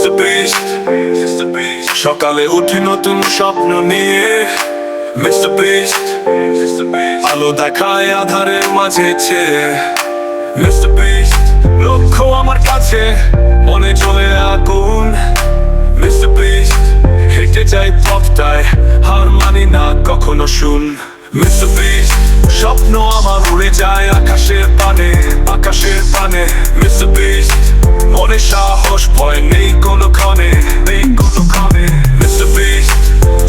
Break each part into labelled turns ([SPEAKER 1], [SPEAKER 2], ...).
[SPEAKER 1] Mr. Beast, সকালে উঠে নতুন স্বপ্ন নিয়ে Mr. Beast, আলো দেখায় আধারের মাঝে চেয়ে Mr. Beast, লক্ষ্য আমার কাছে মনে চলে আগুন Mr. Beast, হেঁটে যাই পথটায় হার মানি না কখনো শুন Mr. Beast, স্বপ্ন আমার উড়ে যায় আকাশের পানে Mr. Beast, মনে সাহস ভয় নেই কোনোখানে Mr. Beast,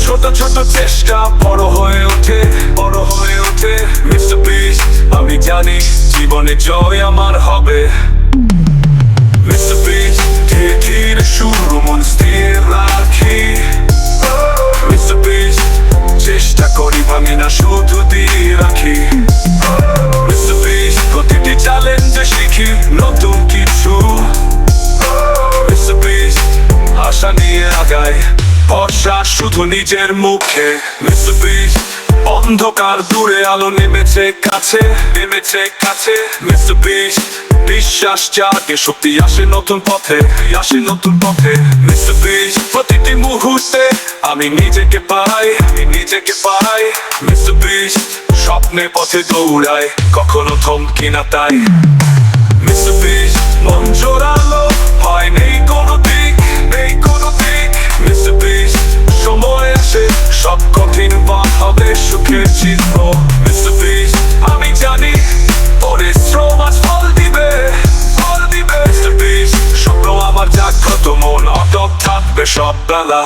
[SPEAKER 1] ছোট ছোট চেষ্টা বড় হয়ে ওঠে Mr. Beast, আমি জানি জীবনে জয় আমার হবে Mr. Beast, ধীরে ধীরে শুরু মন স্থির রাখি Mr. Beast, চেষ্টা করি ভাঙি না শুধু দিয়ে রাখি Mr. Beast, প্রতিটি চ্যালেঞ্জে শিখি নতুন কিছু Mr. Beast, আশা নিয়ে আগাই ভরসা শুধু নিজের মুখে Mr. Beast, অন্ধকার দূরে আলো নেমেছে কাছে Mr. Beast, বিশ্বাস জাগে শক্তি আসে নতুন পথে Mr. Beast, প্রতিটি মুহূর্তে আমি নিজেকে পাই Mr. Beast, স্বপ্নের পথে দৌড়াই কখনো থমকি না তাই Mr. Beast, মন জোরালো হয় নেই কোনো দিক Mr. Beast, সময় আসে সব কঠিন পথ হবে সুখের চিহ্ন Mr. Beast, আমি জানি পরিশ্রম আজ ফল দিবে Mr. Beast, স্বপ্ন আমার জাগ্রত মন অটল থাকবে সব বেলা